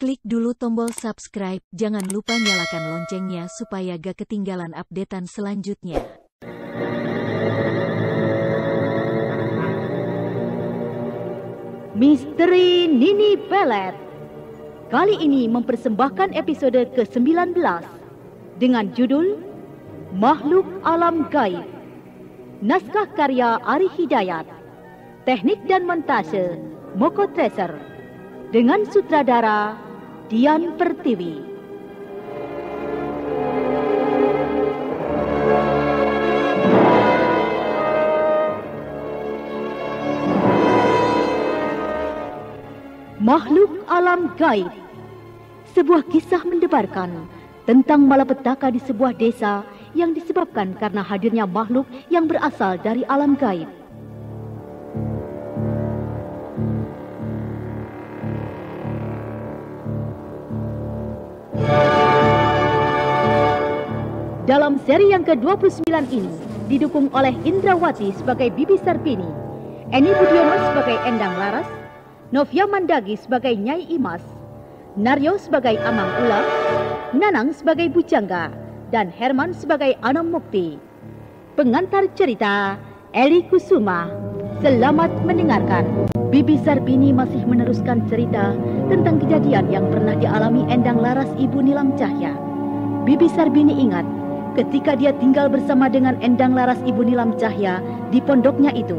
Klik dulu tombol subscribe, jangan lupa nyalakan loncengnya supaya gak ketinggalan updatean selanjutnya. Misteri Nini Pelet kali ini mempersembahkan episode ke-19 dengan judul Makhluk Alam Gaib. Naskah karya Ari Hidayat, teknik dan montase Moko Treasure, dengan sutradara Dian Pertiwi. Makhluk Alam Gaib, sebuah kisah mendebarkan tentang malapetaka di sebuah desa yang disebabkan karena hadirnya makhluk yang berasal dari alam gaib. Dalam seri yang ke-29 ini didukung oleh Indrawati sebagai Bibi Sarpini, Eni Budiono sebagai Endang Laras, Novia Mandagi sebagai Nyai Imas, Naryo sebagai Amang Ula, Nanang sebagai Bujangga, dan Herman sebagai Anam Mukti. Pengantar cerita Eli Kusuma. Selamat mendengarkan. Bibi Sarpini masih meneruskan cerita tentang kejadian yang pernah dialami Endang Laras Ibu Nilam Cahya. Bibi Sarpini ingat ketika dia tinggal bersama dengan Endang Laras Ibu Nilam Cahya di pondoknya itu.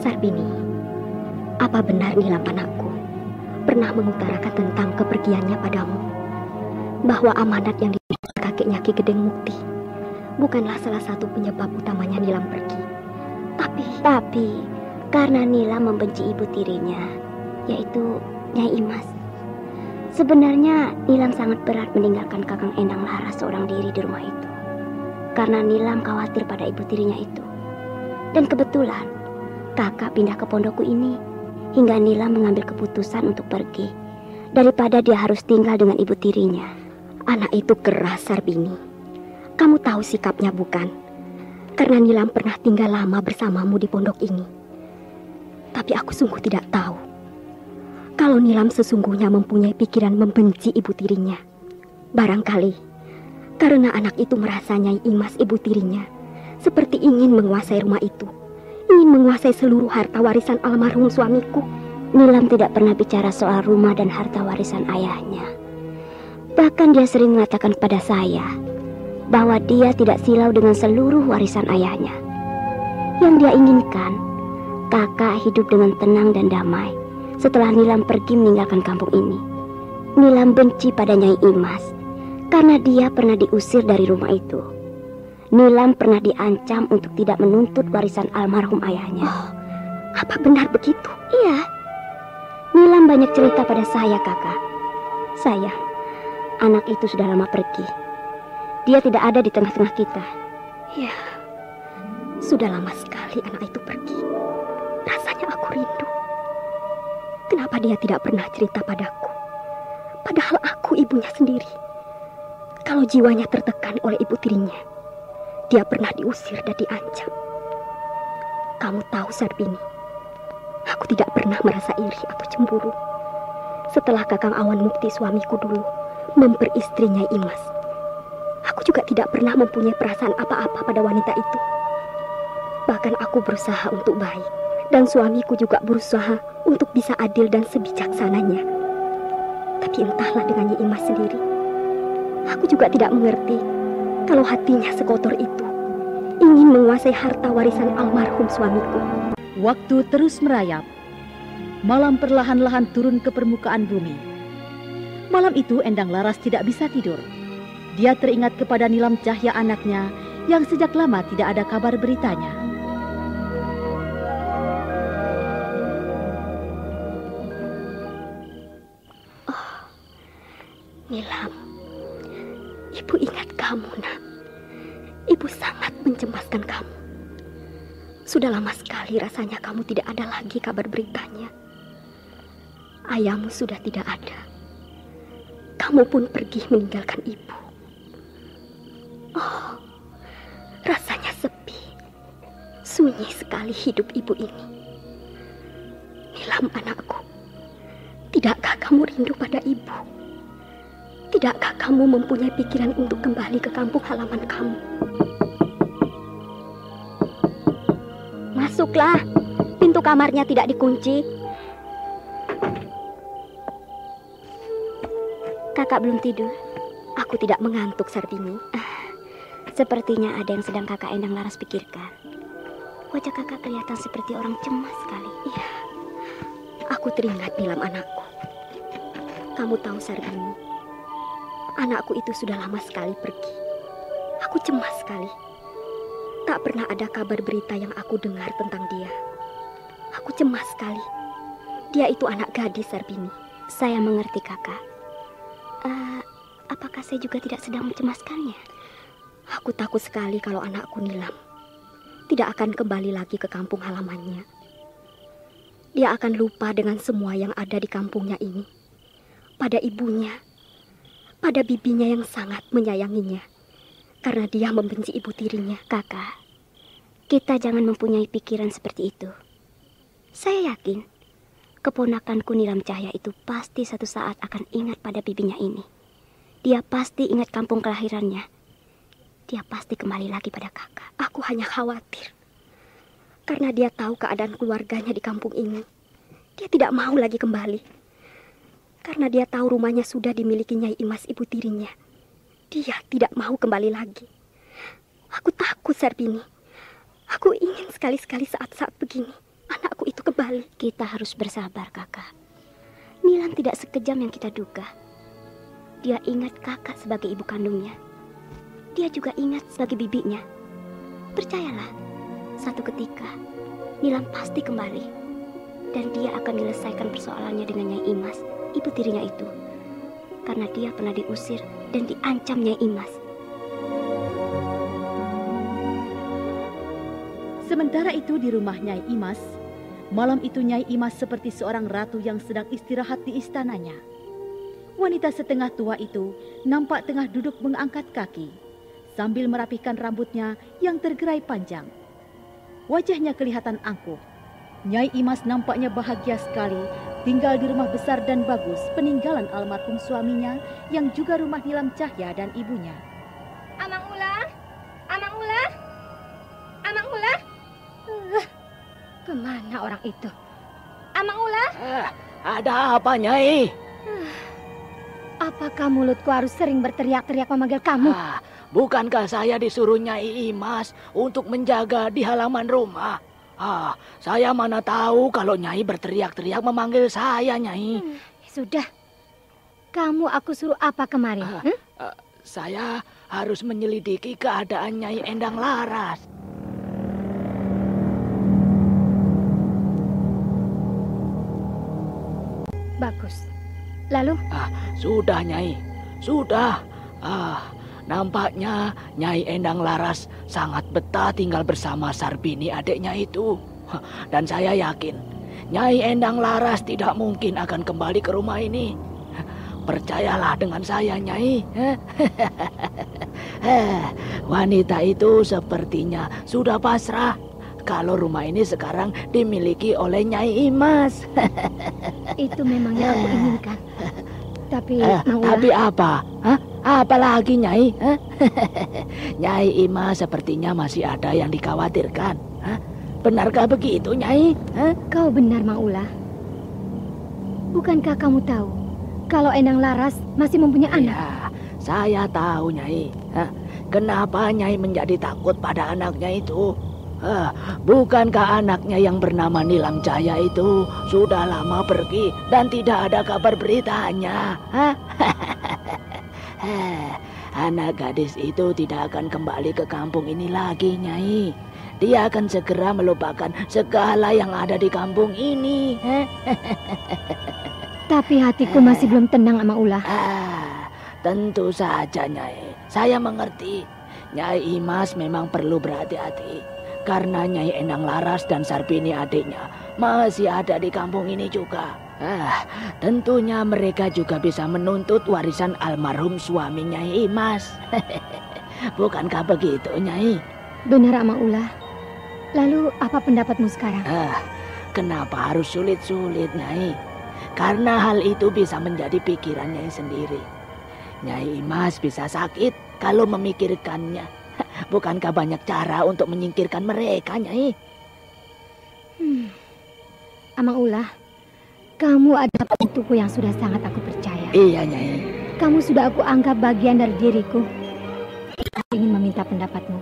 Sarpini, apa benar Nilam anakku pernah mengutarakan tentang kepergiannya padamu? Bahwa amanat yang diberikan kakeknya Ki Gedeng Mukti bukanlah salah satu penyebab utamanya Nilam pergi. Tapi karena Nilam membenci ibu tirinya, yaitu Nyai Imas. Sebenarnya Nilam sangat berat meninggalkan Kakang Endang Laras seorang diri di rumah itu, karena Nilam khawatir pada ibu tirinya itu. Dan kebetulan kakak pindah ke pondokku ini, hingga Nilam mengambil keputusan untuk pergi daripada dia harus tinggal dengan ibu tirinya. Anak itu keras, Sarpini. Kamu tahu sikapnya bukan? Karena Nilam pernah tinggal lama bersamamu di pondok ini. Tapi aku sungguh tidak tahu kalau Nilam sesungguhnya mempunyai pikiran membenci ibu tirinya. Barangkali karena anak itu merasa Nyai Imas ibu tirinya seperti ingin menguasai rumah itu, ingin menguasai seluruh harta warisan almarhum suamiku. Nilam tidak pernah bicara soal rumah dan harta warisan ayahnya. Bahkan dia sering mengatakan kepada saya bahwa dia tidak silau dengan seluruh warisan ayahnya. Yang dia inginkan, kakak hidup dengan tenang dan damai setelah Nilam pergi meninggalkan kampung ini. Nilam benci pada Nyai Imas karena dia pernah diusir dari rumah itu. Nilam pernah diancam untuk tidak menuntut warisan almarhum ayahnya. Oh, apa benar begitu? Iya. Nilam banyak cerita pada saya, kakak. Sayang, anak itu sudah lama pergi. Dia tidak ada di tengah-tengah kita. Ya, sudah lama sekali anak itu pergi. Rasanya aku rindu. Kenapa dia tidak pernah cerita padaku? Padahal aku ibunya sendiri. Kalau jiwanya tertekan oleh ibu tirinya, dia pernah diusir dan diancam. Kamu tahu, Sarpini, aku tidak pernah merasa iri atau cemburu setelah Kakang Awan Mukti suamiku dulu memperistri Nyai Imas. Aku juga tidak pernah mempunyai perasaan apa-apa pada wanita itu. Bahkan aku berusaha untuk baik, dan suamiku juga berusaha untuk bisa adil dan sebijaksananya. Tapi entahlah dengan Nyai Imas sendiri, aku juga tidak mengerti kalau hatinya sekotor itu, ingin menguasai harta warisan almarhum suamiku. Waktu terus merayap. Malam perlahan-lahan turun ke permukaan bumi. Malam itu Endang Laras tidak bisa tidur. Dia teringat kepada Nilam Cahya anaknya yang sejak lama tidak ada kabar beritanya. Oh, Nilam, Ibu ingat kamu, nak. Ibu sangat mencemaskan kamu. Sudah lama sekali rasanya kamu tidak ada lagi kabar beritanya. Ayahmu sudah tidak ada. Kamu pun pergi meninggalkan ibu. Oh, rasanya sepi, sunyi sekali hidup ibu ini. Nilam anakku, tidak Tidakkah kamu rindu pada ibu? Tidakkah kamu mempunyai pikiran untuk kembali ke kampung halaman kamu? Masuklah, pintu kamarnya tidak dikunci. Kakak belum tidur. Aku tidak mengantuk, Sarbini. Sepertinya ada yang sedang kakak Endang Laras pikirkan. Wajah kakak kelihatan seperti orang cemas sekali. Iya, aku teringat Nilam anakku. Kamu tahu, Sarbini, anakku itu sudah lama sekali pergi. Aku cemas sekali. Tak pernah ada kabar berita yang aku dengar tentang dia. Aku cemas sekali. Dia itu anak gadis, Sarbini. Saya mengerti, kakak. Apakah saya juga tidak sedang mencemaskannya? Aku takut sekali kalau anakku Nilam tidak akan kembali lagi ke kampung halamannya. Dia akan lupa dengan semua yang ada di kampungnya ini. Pada ibunya, pada bibinya yang sangat menyayanginya. Karena dia membenci ibu tirinya. Kakak, kita jangan mempunyai pikiran seperti itu. Saya yakin keponakanku Nilam Cahya itu pasti satu saat akan ingat pada bibinya ini. Dia pasti ingat kampung kelahirannya. Dia pasti kembali lagi pada kakak. Aku hanya khawatir karena dia tahu keadaan keluarganya di kampung ini. Dia tidak mau lagi kembali karena dia tahu rumahnya sudah dimiliki Nyai Imas ibu tirinya. Dia tidak mau kembali lagi. Aku takut, Sarbini. Aku ingin sekali-sekali saat-saat begini anakku itu kembali. Kita harus bersabar, kakak. Nilam tidak sekejam yang kita duga. Dia ingat kakak sebagai ibu kandungnya. Dia juga ingat sebagai bibinya. Percayalah, satu ketika Nilam pasti kembali. Dan dia akan menyelesaikan persoalannya dengan Nyai Imas, ibu tirinya itu. Karena dia pernah diusir dan diancam Nyai Imas. Sementara itu di rumah Nyai Imas, malam itu Nyai Imas seperti seorang ratu yang sedang istirahat di istananya. Wanita setengah tua itu nampak tengah duduk mengangkat kaki, sambil merapihkan rambutnya yang tergerai panjang. Wajahnya kelihatan angkuh. Nyai Imas nampaknya bahagia sekali tinggal di rumah besar dan bagus peninggalan almarhum suaminya yang juga rumah Nilam Cahya dan ibunya. Amang Ula, Amang Ula, Amang Ula. Kemana orang itu? Amang Ula? Ada apa, Nyai? Apakah mulutku harus sering berteriak-teriak memanggil kamu? Bukankah saya disuruh Nyai Imas untuk menjaga di halaman rumah? Saya mana tahu kalau Nyai berteriak-teriak memanggil saya, Nyai. Sudah. Kamu aku suruh apa kemarin? Saya harus menyelidiki keadaan Nyai Endang Laras. Bagus. Lalu? Sudah, Nyai. Sudah. Nampaknya Nyai Endang Laras sangat betah tinggal bersama Sarbini adiknya itu. Dan saya yakin Nyai Endang Laras tidak mungkin akan kembali ke rumah ini. Percayalah dengan saya, Nyai. Wanita itu sepertinya sudah pasrah kalau rumah ini sekarang dimiliki oleh Nyai Imas. Itu memang yang aku inginkan. Tapi tapi apa? Apa lagi, Nyai? Nyai Imas sepertinya masih ada yang dikhawatirkan. Benarkah begitu, Nyai? Kau benar, Mang Ula. Bukankah kamu tahu kalau Endang Laras masih mempunyai anak? Ya, saya tahu, Nyai. Kenapa Nyai menjadi takut pada anaknya itu? Bukankah anaknya yang bernama Nilam Cahya itu sudah lama pergi dan tidak ada kabar beritanya? Anak gadis itu tidak akan kembali ke kampung ini lagi, Nyai. Dia akan segera melupakan segala yang ada di kampung ini. Tapi hatiku masih belum tenang, Amang Ula. Tentu saja, Nyai. Saya mengerti. Nyai Imas memang perlu berhati-hati. Karena Nyai Endang Laras dan Sarbini adiknya masih ada di kampung ini juga. Tentunya mereka juga bisa menuntut warisan almarhum suami Nyai Imas. Bukankah begitu, Nyai? Benar, Amang Ula. Lalu apa pendapatmu sekarang? Kenapa harus sulit-sulit, Nyai? Karena hal itu bisa menjadi pikiran Nyai sendiri. Nyai Imas bisa sakit kalau memikirkannya. Bukankah banyak cara untuk menyingkirkan mereka, Nyai? Amang Ulah, kamu adalah penentuku yang sudah sangat aku percaya. Iya, Nyai. Kamu sudah aku anggap bagian dari diriku. Aku ingin meminta pendapatmu.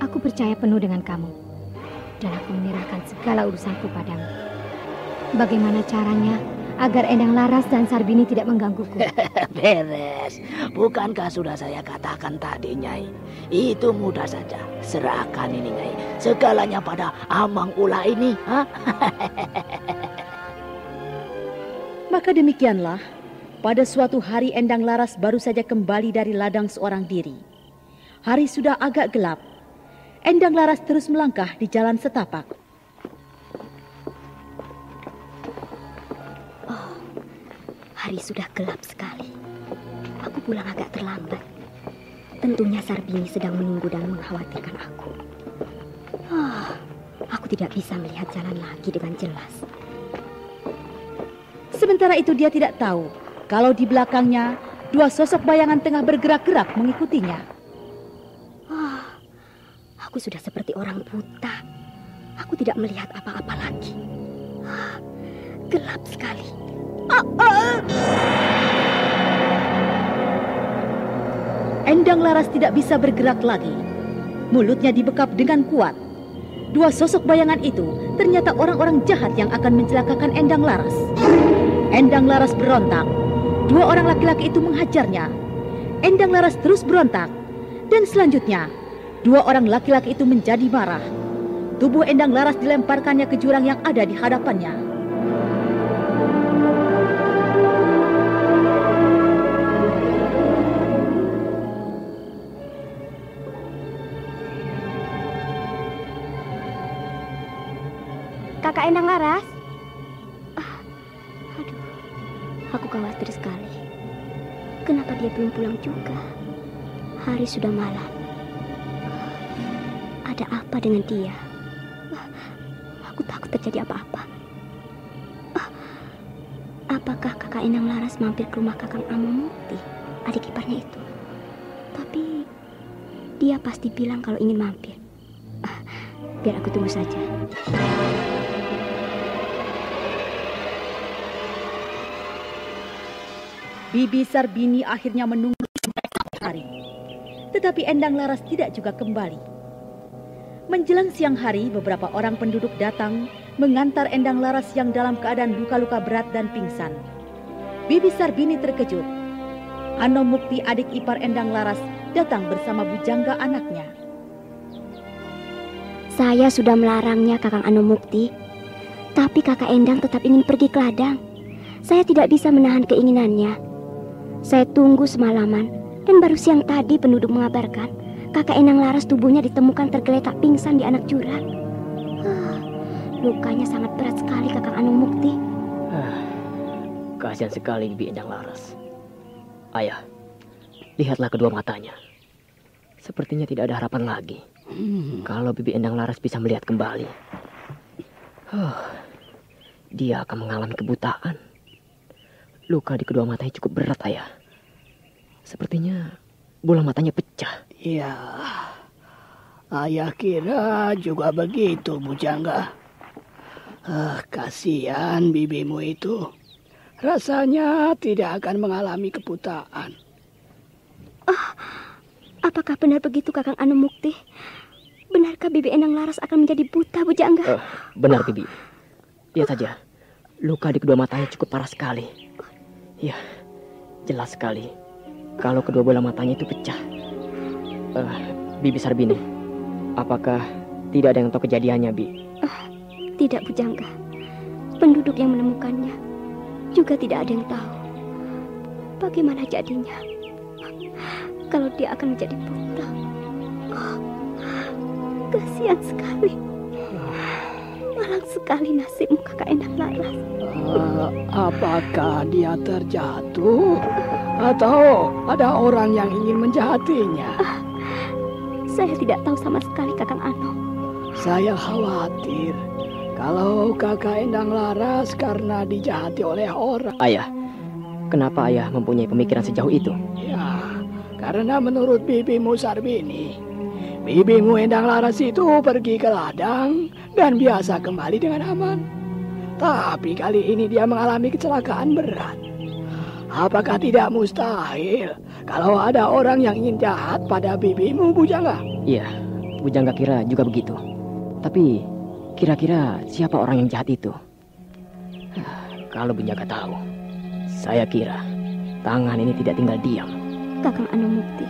Aku percaya penuh dengan kamu. Dan aku menyerahkan segala urusanku padamu. Bagaimana caranya agar Endang Laras dan Sarbini tidak menggangguku? Beres. Bukankah sudah saya katakan tadi, Nyai? Itu mudah saja. Serahkan ini, Nyai. Segalanya pada Amang Ulah ini. Maka demikianlah, pada suatu hari Endang Laras baru saja kembali dari ladang seorang diri. Hari sudah agak gelap. Endang Laras terus melangkah di jalan setapak. Hari sudah gelap sekali. Aku pulang agak terlambat. Tentunya Sarbini sedang menunggu dan mengkhawatirkan aku. Aku tidak bisa melihat jalan lagi dengan jelas. Sementara itu dia tidak tahu kalau di belakangnya dua sosok bayangan tengah bergerak-gerak mengikutinya. Aku sudah seperti orang buta. Aku tidak melihat apa-apa lagi. Gelap sekali. Endang Laras tidak bisa bergerak lagi. Mulutnya dibekap dengan kuat. Dua sosok bayangan itu ternyata orang-orang jahat yang akan mencelakakan Endang Laras. Endang Laras berontak. Dua orang laki-laki itu menghajarnya. Endang Laras terus berontak. Dan selanjutnya, dua orang laki-laki itu menjadi marah. Tubuh Endang Laras dilemparkannya ke jurang yang ada di hadapannya. Kakak Endang Laras? Aduh, aku khawatir sekali. Kenapa dia belum pulang juga? Hari sudah malam. Ada apa dengan dia? Aku takut terjadi apa-apa. Apakah kakak Endang Laras mampir ke rumah kakang Amamukti, adik iparnya itu? Tapi dia pasti bilang kalau ingin mampir. Biar aku tunggu saja. Bibi Sarbini akhirnya menunggu hari. Tetapi Endang Laras tidak juga kembali. Menjelang siang hari, beberapa orang penduduk datang mengantar Endang Laras yang dalam keadaan luka-luka berat dan pingsan. Bibi Sarbini terkejut. Anomukti, adik ipar Endang Laras, datang bersama Bujangga anaknya. Saya sudah melarangnya, Kakang Anomukti. Tapi kakak Endang tetap ingin pergi ke ladang. Saya tidak bisa menahan keinginannya. Saya tunggu semalaman, dan baru siang tadi penduduk mengabarkan kakak Endang Laras tubuhnya ditemukan tergeletak pingsan di anak jurang. Lukanya sangat berat sekali, Kakang Anomukti. Kasihan sekali Bibi Endang Laras. Ayah, lihatlah kedua matanya. Sepertinya tidak ada harapan lagi. Kalau Bibi Endang Laras bisa melihat kembali, dia akan mengalami kebutaan. Luka di kedua matanya cukup berat, Ayah. Sepertinya bola matanya pecah. Ya, ayah kira juga begitu, Bujangga. Kasihan bibimu itu. Rasanya tidak akan mengalami kebutaan. Apakah benar begitu, Kakang Anomukti? Benarkah Bibi Endang Laras akan menjadi buta, Bujangga? Benar, Bibi. Lihat saja, luka di kedua matanya cukup parah sekali. Ya, jelas sekali kalau kedua bola matanya itu pecah. Bibi Sarbini, apakah tidak ada yang tahu kejadiannya, Bi? Tidak, Bujangga. Penduduk yang menemukannya juga tidak ada yang tahu. Bagaimana jadinya kalau dia akan menjadi buta? Kasihan sekali. Malang sekali nasibmu, Kakak Endang Laras. Apakah dia terjatuh atau ada orang yang ingin menjahatinya? Saya tidak tahu sama sekali, Kakang Ano. Saya khawatir Kalau kakak Endang Laras karena dijahati oleh orang. Ayah, kenapa ayah mempunyai pemikiran sejauh itu? Ya, karena menurut bibimu Sarbini, bibimu Endang Laras itu pergi ke ladang dan biasa kembali dengan aman. Tapi kali ini dia mengalami kecelakaan berat. Apakah tidak mustahil kalau ada orang yang ingin jahat pada bibimu, Bujangga? Iya, Bujangga kira juga begitu. Tapi kira-kira siapa orang yang jahat itu? Kalau Bujangga tahu, saya kira tangan ini tidak tinggal diam. Kakang Anumukti,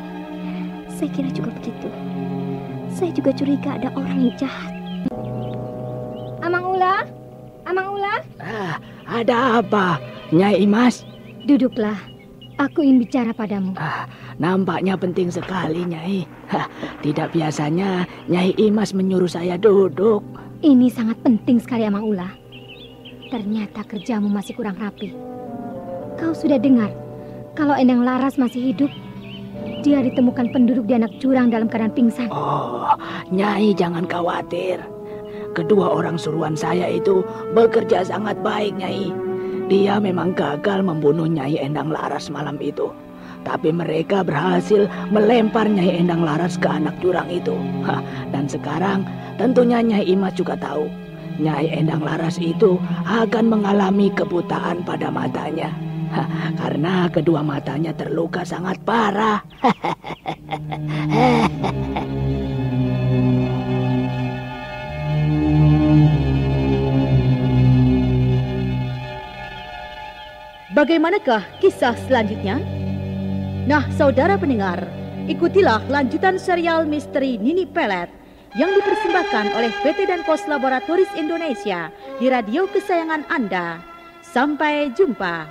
saya kira juga begitu. Saya juga curiga ada orang yang jahat. Amang Ula? Amang Ula? Ada apa, Nyai Imas? Duduklah. Aku ingin bicara padamu. Nampaknya penting sekali, Nyai. Tidak biasanya Nyai Imas menyuruh saya duduk. Ini sangat penting sekali, Amang Ula. Ternyata kerjamu masih kurang rapi. Kau sudah dengar kalau Endang Laras masih hidup? Dia ditemukan penduduk di anak jurang dalam keadaan pingsan. Oh, Nyai jangan khawatir. Kedua orang suruhan saya itu bekerja sangat baik, Nyai. Dia memang gagal membunuh Nyai Endang Laras malam itu. Tapi mereka berhasil melempar Nyai Endang Laras ke anak jurang itu. Dan sekarang tentunya Nyai Imas juga tahu. Nyai Endang Laras itu akan mengalami kebutaan pada matanya. Karena kedua matanya terluka sangat parah. Bagaimanakah kisah selanjutnya? Nah, saudara pendengar, ikutilah lanjutan serial misteri Nini Pelet yang dipersembahkan oleh PT dan Pos Laboratoris Indonesia di radio kesayangan Anda. Sampai jumpa.